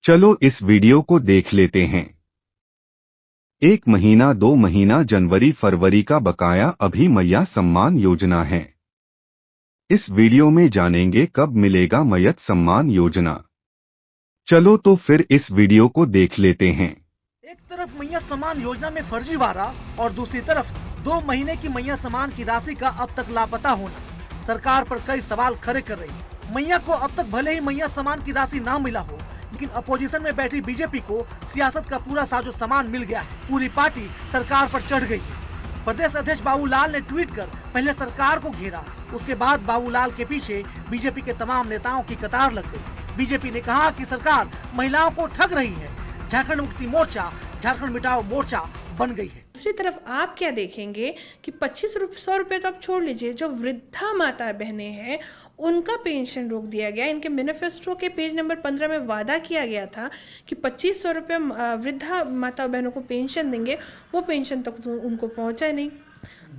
चलो इस वीडियो को देख लेते हैं। 1 महीना 2 महीना जनवरी फरवरी का बकाया अभी मैया सम्मान योजना है। इस वीडियो में जानेंगे कब मिलेगा मयत सम्मान योजना। चलो तो फिर इस वीडियो को देख लेते हैं। एक तरफ मैया सम्मान योजना में फर्जीवाड़ा और दूसरी तरफ 2 महीने की मैया सम्मान की राशि का अब तक लापता होना सरकार पर कई सवाल खड़े कर रही है। मैया को अब तक भले ही मैया सम्मान की राशि ना मिला हो, लेकिन अपोजिशन में बैठी बीजेपी को सियासत का पूरा साजो सामान मिल गया है। पूरी पार्टी सरकार पर चढ़ गई है। प्रदेश अध्यक्ष बाबूलाल ने ट्वीट कर पहले सरकार को घेरा, उसके बाद बाबूलाल के पीछे बीजेपी के तमाम नेताओं की कतार लग गई। बीजेपी ने कहा कि सरकार महिलाओं को ठग रही है। झारखंड मुक्ति मोर्चा झारखंड मिटाओ मोर्चा बन गई है। दूसरी तरफ आप क्या देखेंगे कि 2500 रुपये तो आप छोड़ लीजिए, जो वृद्धा माता बहनें हैं उनका पेंशन रोक दिया गया। इनके मैनिफेस्टो के पेज नंबर 15 में वादा किया गया था कि 2500 रुपये वृद्धा माता बहनों को पेंशन देंगे, वो पेंशन तक तो उनको पहुंचा नहीं।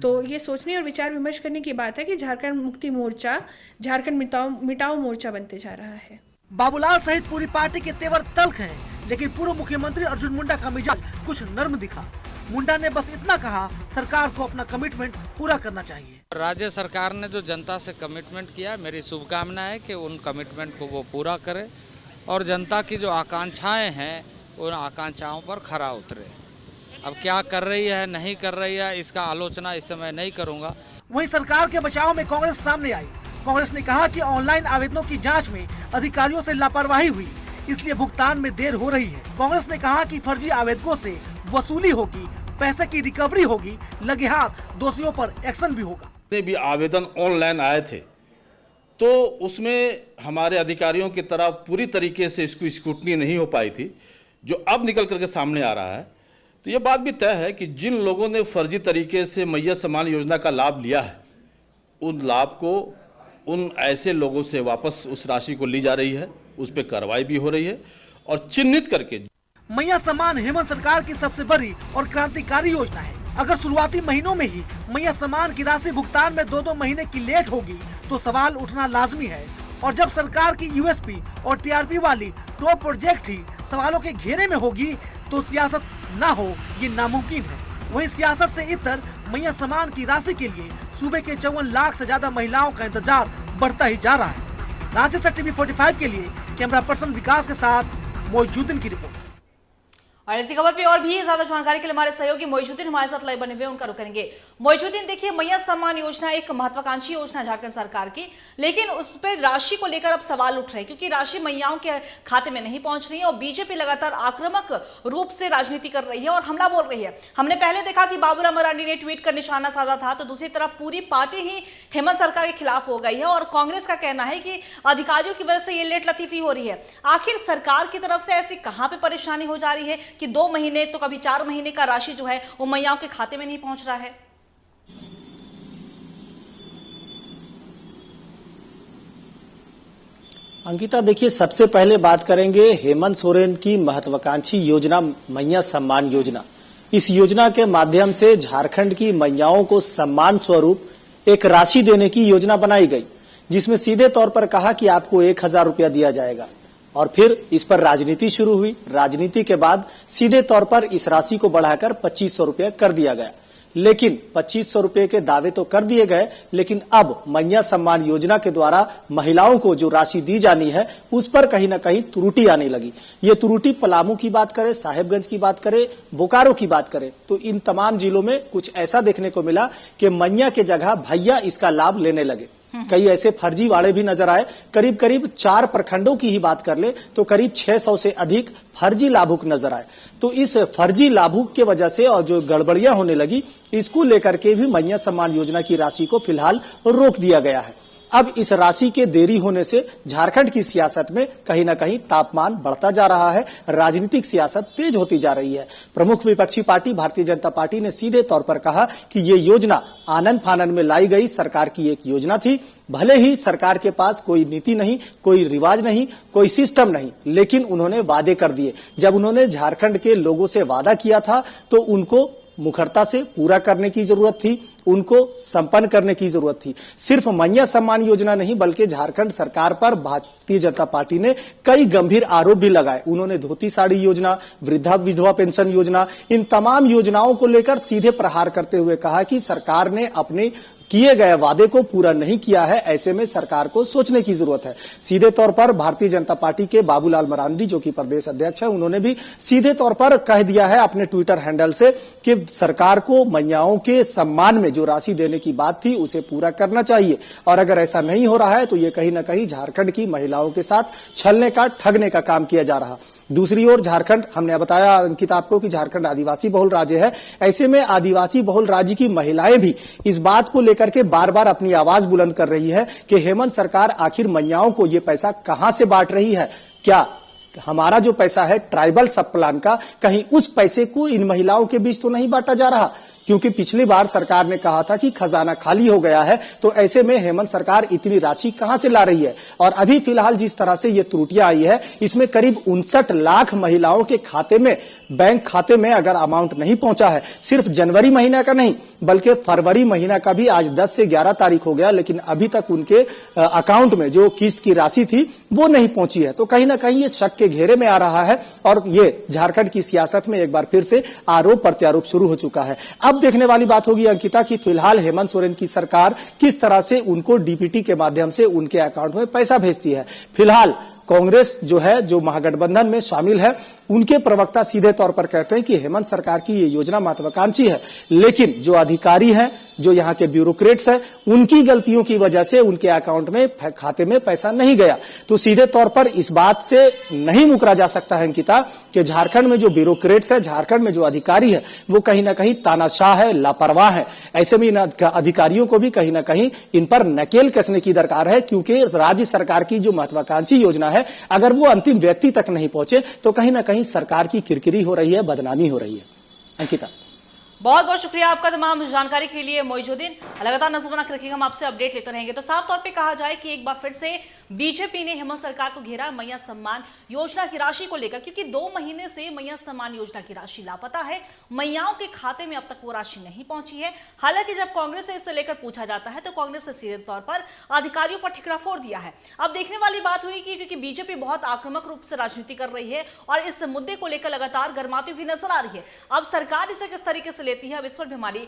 तो ये सोचने और विचार विमर्श करने की बात है कि झारखंड मुक्ति मोर्चा झारखंड मिटाओ मोर्चा बनते जा रहा है। बाबूलाल सहित पूरी पार्टी के तेवर तल्ख हैं, लेकिन पूर्व मुख्यमंत्री अर्जुन मुंडा का मिजाज कुछ नर्म दिखा। मुंडा ने बस इतना कहा, सरकार को अपना कमिटमेंट पूरा करना चाहिए। राज्य सरकार ने जो जनता से कमिटमेंट किया, मेरी शुभकामना है कि उन कमिटमेंट को वो पूरा करे और जनता की जो आकांक्षाएं हैं उन आकांक्षाओं पर खरा उतरे। अब क्या कर रही है नहीं कर रही है इसका आलोचना इस समय नहीं करूँगा। वहीं सरकार के बचाव में कांग्रेस सामने आई। कांग्रेस ने कहा कि ऑनलाइन आवेदनों की जांच में अधिकारियों से लापरवाही हुई, इसलिए भुगतान में देर हो रही है। कांग्रेस ने कहा कि फर्जी आवेदकों से वसूली होगी, पैसे की रिकवरी होगी, लगे हाथ दोषियों पर एक्शन भी होगा। भी आवेदन ऑनलाइन आए थे तो उसमें हमारे अधिकारियों की तरफ पूरी तरीके से इसको स्क्रूटनी नहीं हो पाई थी, जो अब निकल करके सामने आ रहा है। तो ये बात भी तय है कि जिन लोगों ने फर्जी तरीके से मैया सम्मान योजना का लाभ लिया है, उन लाभ को उन ऐसे लोगों से वापस उस राशि को ली जा रही है, उस पर कार्रवाई भी हो रही है और चिन्हित करके। मैया सम्मान हेमंत सरकार की सबसे बड़ी और क्रांतिकारी योजना है। अगर शुरुआती महीनों में ही मैया सम्मान की राशि भुगतान में 2-2 महीने की लेट होगी तो सवाल उठना लाजमी है। और जब सरकार की यूएसपी और टीआरपी वाली टॉप प्रोजेक्ट ही सवालों के घेरे में होगी तो सियासत ना हो ये नामुमकिन है। वहीं सियासत से इतर मैया सम्मान की राशि के लिए सूबे के 54 लाख से ज्यादा महिलाओं का इंतजार बढ़ता ही जा रहा है। रांची से टीवी 45 के लिए कैमरा पर्सन विकास के साथ मोइजुद्दीन की रिपोर्ट। और इसी खबर पे और भी ज्यादा जानकारी के लिए हमारे सहयोगी मोइजुद्दीन हमारे साथ लाइव बने हुए, उनका रुख करेंगे। मोइजुद्दीन, देखिए मैया सम्मान योजना एक महत्वाकांक्षी योजना झारखंड सरकार की, लेकिन उस पर राशि को लेकर अब सवाल उठ रहे हैं क्योंकि राशि मैयाओं के खाते में नहीं पहुंच रही है और बीजेपी लगातार आक्रामक रूप से राजनीति कर रही है और हमला बोल रही है। हमने पहले देखा कि बाबूलाल मरांडी ने ट्वीट कर निशाना साधा था, तो दूसरी तरफ पूरी पार्टी ही हेमंत सरकार के खिलाफ हो गई है और कांग्रेस का कहना है कि अधिकारियों की वजह से ये लेट लतीफी हो रही है। आखिर सरकार की तरफ से ऐसी कहां पे परेशानी हो जा रही है कि 2 महीने तो कभी 4 महीने का राशि जो है वो मैयाओं के खाते में नहीं पहुंच रहा है? अंकिता, देखिए सबसे पहले बात करेंगे हेमंत सोरेन की महत्वाकांक्षी योजना मैया सम्मान योजना। इस योजना के माध्यम से झारखंड की मैयाओं को सम्मान स्वरूप एक राशि देने की योजना बनाई गई, जिसमें सीधे तौर पर कहा कि आपको 1000 रुपया दिया जाएगा और फिर इस पर राजनीति शुरू हुई। राजनीति के बाद सीधे तौर पर इस राशि को बढ़ाकर 2500 रुपया कर दिया गया। लेकिन 2500 रुपये के दावे तो कर दिए गए, लेकिन अब मैया सम्मान योजना के द्वारा महिलाओं को जो राशि दी जानी है उस पर कहीं ना कहीं त्रुटि आने लगी। ये त्रुटि पलामू की बात करें, साहेबगंज की बात करें, बोकारो की बात करें तो इन तमाम जिलों में कुछ ऐसा देखने को मिला कि मैया के जगह भैया इसका लाभ लेने लगे। कई ऐसे फर्जीवाड़े भी नजर आए। करीब करीब 4 प्रखंडों की ही बात कर ले तो करीब 600 से अधिक फर्जी लाभुक नजर आए। तो इस फर्जी लाभुक के वजह से और जो गड़बड़ियां होने लगी, इसको लेकर के भी मैया सम्मान योजना की राशि को फिलहाल रोक दिया गया है। अब इस राशि के देरी होने से झारखंड की सियासत में कहीं ना कहीं तापमान बढ़ता जा रहा है, राजनीतिक सियासत तेज होती जा रही है। प्रमुख विपक्षी पार्टी भारतीय जनता पार्टी ने सीधे तौर पर कहा कि ये योजना आनन फानन में लाई गई सरकार की एक योजना थी। भले ही सरकार के पास कोई नीति नहीं, कोई रिवाज नहीं, कोई सिस्टम नहीं, लेकिन उन्होंने वादे कर दिए। जब उन्होंने झारखंड के लोगों से वादा किया था तो उनको मुखरता से पूरा करने की जरूरत थी। उनको संपन्न करने की जरूरत थी। सिर्फ मैया सम्मान योजना नहीं बल्कि झारखंड सरकार पर भारतीय जनता पार्टी ने कई गंभीर आरोप भी लगाए। उन्होंने धोती साड़ी योजना, वृद्धा विधवा पेंशन योजना, इन तमाम योजनाओं को लेकर सीधे प्रहार करते हुए कहा कि सरकार ने अपने किए गए वादे को पूरा नहीं किया है, ऐसे में सरकार को सोचने की जरूरत है। सीधे तौर पर भारतीय जनता पार्टी के बाबूलाल मरांडी जो कि प्रदेश अध्यक्ष है, उन्होंने भी सीधे तौर पर कह दिया है अपने ट्विटर हैंडल से कि सरकार को मैयाओं के सम्मान में जो राशि देने की बात थी उसे पूरा करना चाहिए, और अगर ऐसा नहीं हो रहा है तो ये कहीं ना कहीं झारखंड की महिलाओं के साथ छलने का, ठगने का काम किया जा रहा। दूसरी ओर झारखंड, हमने बताया अंकित आपको कि झारखंड आदिवासी बहुल राज्य है। ऐसे में आदिवासी बहुल राज्य की महिलाएं भी इस बात को लेकर के बार बार अपनी आवाज बुलंद कर रही है कि हेमंत सरकार आखिर मैयाओं को ये पैसा कहां से बांट रही है। क्या हमारा जो पैसा है ट्राइबल सब प्लान का, कहीं उस पैसे को इन महिलाओं के बीच तो नहीं बांटा जा रहा? क्योंकि पिछली बार सरकार ने कहा था कि खजाना खाली हो गया है, तो ऐसे में हेमंत सरकार इतनी राशि कहां से ला रही है? और अभी फिलहाल जिस तरह से ये त्रुटियां आई है, इसमें करीब 59 लाख महिलाओं के खाते में, बैंक खाते में अगर अमाउंट नहीं पहुंचा है, सिर्फ जनवरी महीना का नहीं बल्कि फरवरी महीना का भी आज 10 से 11 तारीख हो गया, लेकिन अभी तक उनके अकाउंट में जो किस्त की राशि थी वो नहीं पहुंची है। तो कहीं ना कहीं ये शक के घेरे में आ रहा है और ये झारखंड की सियासत में एक बार फिर से आरोप प्रत्यारोप शुरू हो चुका है। अब देखने वाली बात होगी अंकिता कि फिलहाल हेमंत सोरेन की सरकार किस तरह से उनको डीपीटी के माध्यम से उनके अकाउंट में पैसा भेजती है। फिलहाल कांग्रेस जो है, जो महागठबंधन में शामिल है, उनके प्रवक्ता सीधे तौर पर कहते हैं कि हेमंत सरकार की ये योजना महत्वाकांक्षी है, लेकिन जो अधिकारी हैं, जो यहाँ के ब्यूरोक्रेट्स हैं, उनकी गलतियों की वजह से उनके अकाउंट में, खाते में पैसा नहीं गया। तो सीधे तौर पर इस बात से नहीं मुकरा जा सकता है अंकिता कि झारखंड में जो ब्यूरोक्रेट्स है, झारखंड में जो अधिकारी है, वो कहीं ना कहीं तानाशाह है, लापरवाह है। ऐसे में इन अधिकारियों को भी कहीं ना कहीं इन पर नकेल कसने की दरकार है, क्योंकि राज्य सरकार की जो महत्वाकांक्षी योजना है, अगर वो अंतिम व्यक्ति तक नहीं पहुंचे तो कहीं ना कहीं सरकार की किरकिरी हो रही है, बदनामी हो रही है। अंकिता, बहुत बहुत शुक्रिया आपका तमाम जानकारी के लिए मोइजुद्दीन। लगातार नजर बना के रखिएगा, हम आपसे अपडेट लेते रहेंगे। तो साफ तौर पे कहा जाए कि एक बार फिर से बीजेपी ने हेमंत सरकार को घेरा मैया सम्मान योजना की राशि को लेकर, क्योंकि 2 महीने से मैया सम्मान योजना की राशि लापता है। मैयाओं के खाते में अब तक वो राशि नहीं पहुंची है। हालांकि जब कांग्रेस से इसे लेकर पूछा जाता है तो कांग्रेस ने सीधे तौर पर अधिकारियों पर ठिकरा फोड़ दिया है। अब देखने वाली बात हुई कि क्योंकि बीजेपी बहुत आक्रामक रूप से राजनीति कर रही है और इस मुद्दे को लेकर लगातार गर्माती हुई नजर आ रही है। अब सरकार इसे किस तरीके से लेती है, अब इस पर भी हमारी